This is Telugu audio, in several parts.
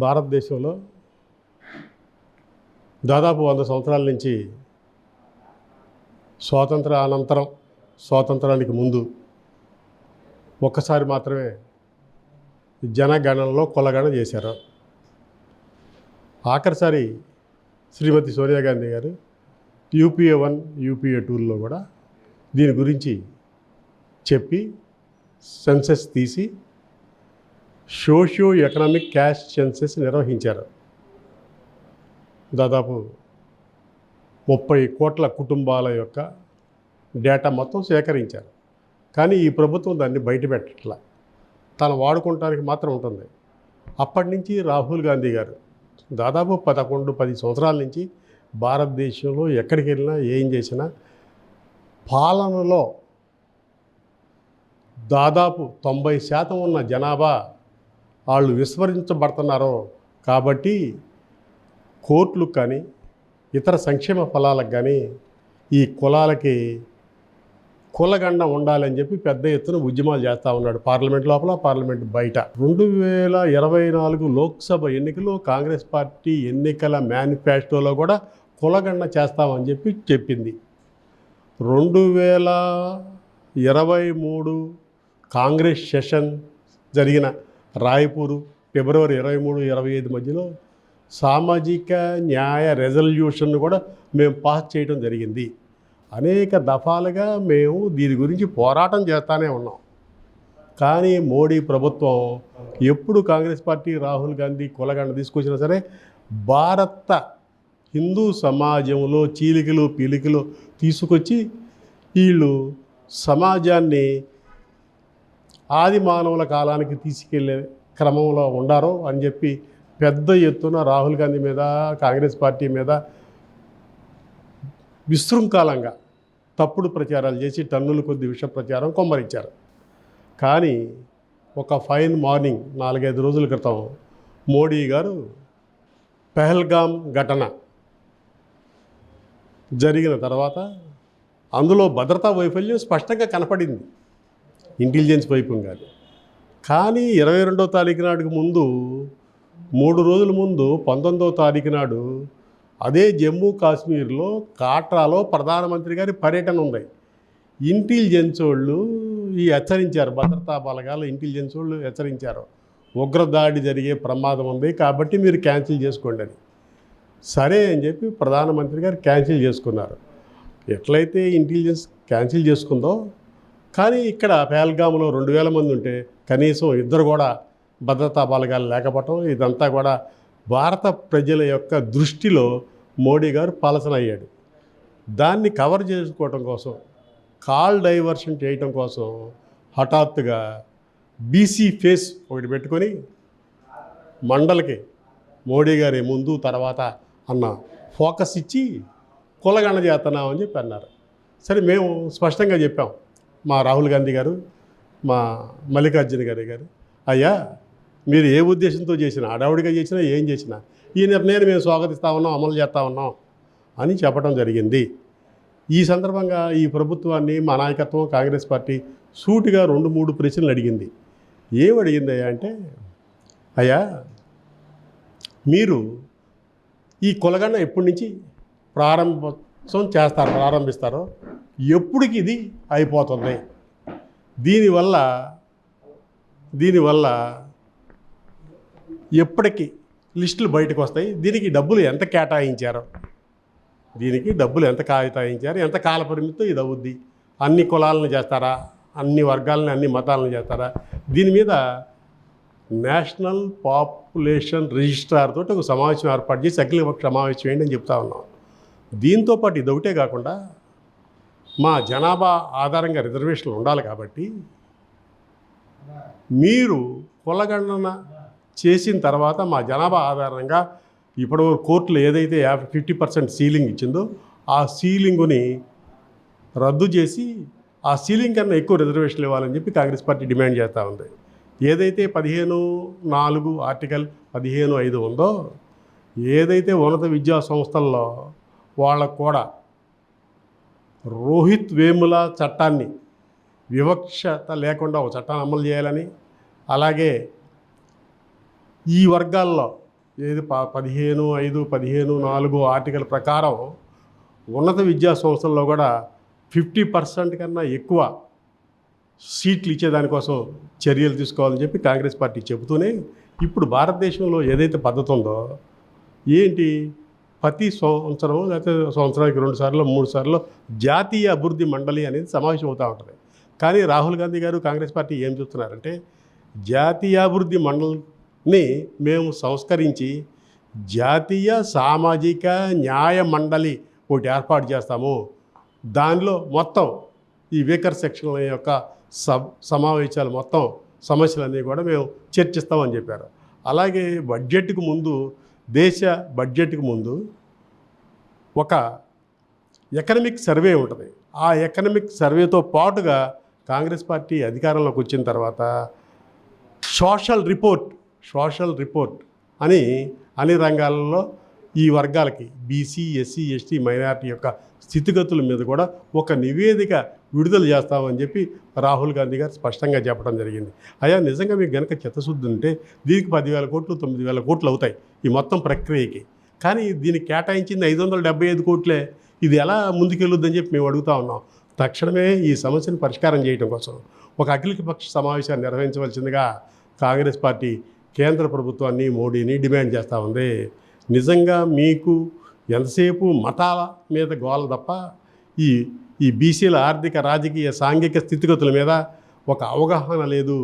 భారతదేశంలో దాదాపు 100 సంవత్సరాల నుంచి స్వాతంత్ర అనంతరం, స్వాతంత్రానికి ముందు ఒక్కసారి మాత్రమే జనగణనలో కులగణన చేశారు. ఆఖరిసారి శ్రీమతి సోనియా గాంధీ గారు UPA 1, UPA 2లో కూడా దీని గురించి చెప్పి సెన్సెస్ తీసి సోషియో ఎకనామిక్ క్యాస్ట్ సెన్సెస్ నిర్వహించారు. దాదాపు 30 కోట్ల కుటుంబాల యొక్క డేటా మొత్తం సేకరించారు. కానీ ఈ ప్రభుత్వం దాన్ని బయటపెట్టట్లా, తను వాడుకోవటానికి మాత్రం ఉంటుంది. అప్పటి నుంచి రాహుల్ గాంధీ గారు దాదాపు 10 సంవత్సరాల నుంచి భారతదేశంలో ఎక్కడికి వెళ్ళినా ఏం చేసినా పాలనలో దాదాపు 90% ఉన్న జనాభా వాళ్ళు విస్మరించబడుతున్నారు. కాబట్టి కోర్టులకు కానీ ఇతర సంక్షేమ ఫలాలకు కానీ ఈ కులాలకి కులగండ ఉండాలని చెప్పి పెద్ద ఎత్తున ఉద్యమాలు చేస్తూ ఉన్నాడు, పార్లమెంట్ లోపల, పార్లమెంట్ బయట. 2024 లోక్సభ ఎన్నికల్లో కాంగ్రెస్ పార్టీ ఎన్నికల మేనిఫెస్టోలో కూడా కులగండ చేస్తామని చెప్పి చెప్పింది. 2023 కాంగ్రెస్ సెషన్ జరిగిన రాయ్పూర్ ఫిబ్రవరి 23-25 మధ్యలో సామాజిక న్యాయ రెజల్యూషన్ కూడా మేము పాస్ చేయడం జరిగింది. అనేక దఫాలుగా మేము దీని గురించి పోరాటం చేస్తూనే ఉన్నాం. కానీ మోడీ ప్రభుత్వం ఎప్పుడు కాంగ్రెస్ పార్టీ, రాహుల్ గాంధీ కులగండ తీసుకొచ్చినా సరే భారత హిందూ సమాజంలో చీలికలు పీలికలు తీసుకొచ్చి వీళ్ళు సమాజాన్ని ఆది మానవుల కాలానికి తీసుకెళ్లే క్రమంలో ఉండారు అని చెప్పి పెద్ద ఎత్తున రాహుల్ గాంధీ మీద, కాంగ్రెస్ పార్టీ మీద విశృంఖలంగా తప్పుడు ప్రచారాలు చేసి టన్నుల కొద్ది విష ప్రచారం కొమ్మరించారు. కానీ ఒక ఫైన్ మార్నింగ్ 4-5 రోజుల క్రితం మోడీ గారు పెహల్గాం ఘటన జరిగిన తర్వాత అందులో భద్రతా వైఫల్యం స్పష్టంగా కనపడింది, ఇంటెలిజెన్స్ వైపు కాదు. కానీ 22వ తారీఖు నాటికి ముందు 3 రోజుల ముందు 19వ తారీఖు నాడు అదే జమ్మూ కాశ్మీర్లో కాట్రాలో ప్రధానమంత్రి గారి పర్యటన ఉంది. ఇంటెలిజెన్స్ వాళ్ళు హెచ్చరించారు, భద్రతా బలగాలు ఇంటెలిజెన్స్ వాళ్ళు హెచ్చరించారు, ఉగ్రదాడి జరిగే ప్రమాదం ఉంది కాబట్టి మీరు క్యాన్సిల్ చేసుకోండి అని. సరే అని చెప్పి ప్రధానమంత్రి గారు క్యాన్సిల్ చేసుకున్నారు. ఎట్లయితే ఇంటెలిజెన్స్ క్యాన్సిల్ చేసుకుందో, కానీ ఇక్కడ పెహల్గాంలో 2000 మంది ఉంటే కనీసం 2 కూడా భద్రతా బలగాలు లేకపోవటం, ఇదంతా కూడా భారత ప్రజల యొక్క దృష్టిలో మోడీ గారు పలసనయ్యాడు. దాన్ని కవర్ చేసుకోవటం కోసం, కాల్ డైవర్షన్ చేయటం కోసం హఠాత్తుగా బీసీ ఫేస్ ఒకటి పెట్టుకొని మండలికి మోడీ గారి ముందు తర్వాత అన్న ఫోకస్ ఇచ్చి కులగణన చేస్తున్నామని చెప్పి అన్నారు. సరే, మేము స్పష్టంగా చెప్పాం, మా రాహుల్ గాంధీ గారు, మా మల్లికార్జున గారు, అయ్యా మీరు ఏ ఉద్దేశంతో చేసినా, అడావుడిగా చేసినా, ఏం చేసినా ఈ నిర్ణయాన్ని మేము స్వాగతిస్తూ ఉన్నాం, అమలు చేస్తూ ఉన్నాం అని చెప్పడం జరిగింది. ఈ సందర్భంగా ఈ ప్రభుత్వాన్ని మా నాయకత్వం కాంగ్రెస్ పార్టీ సూటిగా 2-3 ప్రశ్నలు అడిగింది. ఏమడిగింది అంటే, అయ్యా మీరు ఈ కులగణన ఎప్పటి నుంచి ప్రారంభిస్తారో, ఎప్పటికి ఇది అయిపోతుంది, దీనివల్ల ఎప్పటికి లిస్టులు బయటకు వస్తాయి, దీనికి డబ్బులు ఎంత కేటాయించారు, ఎంత కాల పరిమితితో ఇది అవుద్ది, అన్ని కులాలను చేస్తారా, అన్ని వర్గాలని, అన్ని మతాలను చేస్తారా, దీని మీద నేషనల్ పాపులేషన్ రిజిస్ట్రార్ తోటి ఒక సమావేశం ఏర్పాటు చేసి అఖిలపక్ష సమావేశం ఏంటి అని చెప్తా ఉన్నాం. దీంతోపాటు ఇది ఒకటే కాకుండా మా జనాభా ఆధారంగా రిజర్వేషన్లు ఉండాలి కాబట్టి మీరు కులగణన చేసిన తర్వాత మా జనాభా ఆధారంగా ఇప్పటివరకు కోర్టులు ఏదైతే 50% సీలింగ్ ఇచ్చిందో ఆ సీలింగుని రద్దు చేసి ఆ సీలింగ్ కన్నా ఎక్కువ రిజర్వేషన్లు ఇవ్వాలని చెప్పి కాంగ్రెస్ పార్టీ డిమాండ్ చేస్తూ ఉంది. ఏదైతే 15(4) ఆర్టికల్ 15(5) ఉందో, ఏదైతే ఉన్నత విద్యా సంస్థల్లో వాళ్ళకు కూడా రోహిత్ వేముల చట్టాన్ని వివక్షత లేకుండా ఒక చట్టాన్ని అమలు చేయాలని, అలాగే ఈ వర్గాల్లో ఏది 15(5), 15(4) ఆర్టికల్ ప్రకారం ఉన్నత విద్యా సంస్థల్లో కూడా 50% కన్నా ఎక్కువ సీట్లు ఇచ్చేదానికోసం చర్యలు తీసుకోవాలని చెప్పి కాంగ్రెస్ పార్టీ చెబుతూనే ఇప్పుడు భారతదేశంలో ఏదైతే పద్ధతి ఉందో ఏంటి, ప్రతి సంవత్సరం లేకపోతే సంవత్సరానికి 2 సార్లు 3 సార్లు జాతీయ అభివృద్ధి మండలి అనేది సమావేశం అవుతూ ఉంటుంది. కానీ రాహుల్ గాంధీ గారు కాంగ్రెస్ పార్టీ ఏం చెప్తున్నారంటే జాతీయాభివృద్ధి మండలిని మేము సంస్కరించి జాతీయ సామాజిక న్యాయ మండలి ఒకటి ఏర్పాటు చేస్తాము, దానిలో మొత్తం ఈ వీకర్ సెక్షన్ల యొక్క సమావేశాలు మొత్తం సమస్యలన్నీ కూడా మేము చర్చిస్తామని చెప్పారు. అలాగే బడ్జెట్కు ముందు, దేశ బడ్జెట్కు ముందు ఒక ఎకనమిక్ సర్వే ఉంటుంది. ఆ ఎకనమిక్ సర్వేతో పాటుగా కాంగ్రెస్ పార్టీ అధికారంలోకి వచ్చిన తర్వాత సోషల్ రిపోర్ట్ అని అన్ని రంగాలలో ఈ వర్గాలకి బీసీ, ఎస్సీ, ఎస్టీ, మైనారిటీ యొక్క స్థితిగతుల మీద కూడా ఒక నివేదిక విడుదల చేస్తామని చెప్పి రాహుల్ గాంధీ గారు స్పష్టంగా చెప్పడం జరిగింది. అయ్యా నిజంగా మీకు గనక చిత్తశుద్ధి ఉంటే దీనికి 10,000 కోట్లు 9,000 కోట్లు అవుతాయి ఈ మొత్తం ప్రక్రియకి. కానీ దీనికి కేటాయించింది 575 కోట్లే. ఇది ఎలా ముందుకెళ్ళొద్దని చెప్పి మేము అడుగుతా ఉన్నాం. తక్షణమే ఈ సమస్యను పరిష్కారం చేయడం కోసం ఒక అఖిలపక్ష సమావేశాన్ని నిర్వహించవలసిందిగా కాంగ్రెస్ పార్టీ కేంద్ర ప్రభుత్వాన్ని, మోడీని డిమాండ్ చేస్తూ ఉంది. నిజంగా మీకు ఎంతసేపు మతాల మీద గోల తప్ప ఈ బీసీల ఆర్థిక, రాజకీయ, సాంఘిక స్థితిగతుల మీద ఒక అవగాహన లేదు.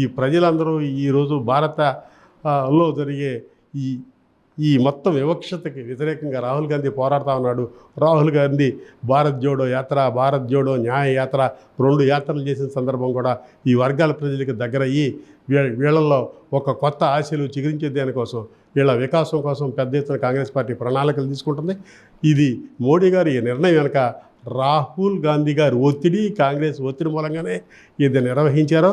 ఈ ప్రజలందరూ ఈరోజు భారతలో జరిగే ఈ మొత్తం వివక్షతకి వ్యతిరేకంగా రాహుల్ గాంధీ పోరాడుతూ ఉన్నాడు. రాహుల్ గాంధీ భారత్ జోడో యాత్ర, భారత్ జోడో న్యాయ యాత్ర 2 యాత్రలు చేసిన సందర్భం కూడా ఈ వర్గాల ప్రజలకు దగ్గరయ్యి వీళ్ళల్లో ఒక కొత్త ఆశలు చిగురించే దానికోసం, వీళ్ళ వికాసం కోసం పెద్ద ఎత్తున కాంగ్రెస్ పార్టీ ప్రణాళికలు తీసుకుంటుంది. ఇది మోడీ గారి ఈ నిర్ణయం వెనక రాహుల్ గాంధీ గారి ఒత్తిడి, కాంగ్రెస్ ఒత్తిడి మూలంగానే ఇది నిర్వహించారో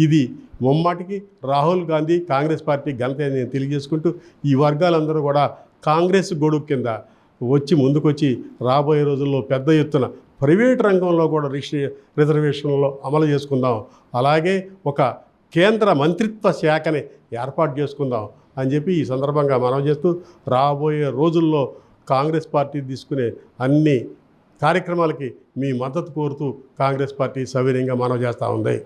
ఇది ముమ్మాటికి రాహుల్ గాంధీ, కాంగ్రెస్ పార్టీ ఘనత నేను తెలియజేసుకుంటూ ఈ వర్గాలందరూ కూడా కాంగ్రెస్ గొడుగు కింద ముందుకొచ్చి రాబోయే రోజుల్లో పెద్ద ఎత్తున ప్రైవేట్ రంగంలో కూడా రిజర్వేషన్లో అమలు చేసుకుందాం, అలాగే ఒక కేంద్ర మంత్రిత్వ శాఖని ఏర్పాటు చేసుకుందాం అని చెప్పి ఈ సందర్భంగా మనవి చేస్తూ రాబోయే రోజుల్లో కాంగ్రెస్ పార్టీ తీసుకునే అన్ని కార్యక్రమాలకి మీ మద్దతు కోరుతూ కాంగ్రెస్ పార్టీ సవినయంగా మనవి చేస్తూ ఉంది.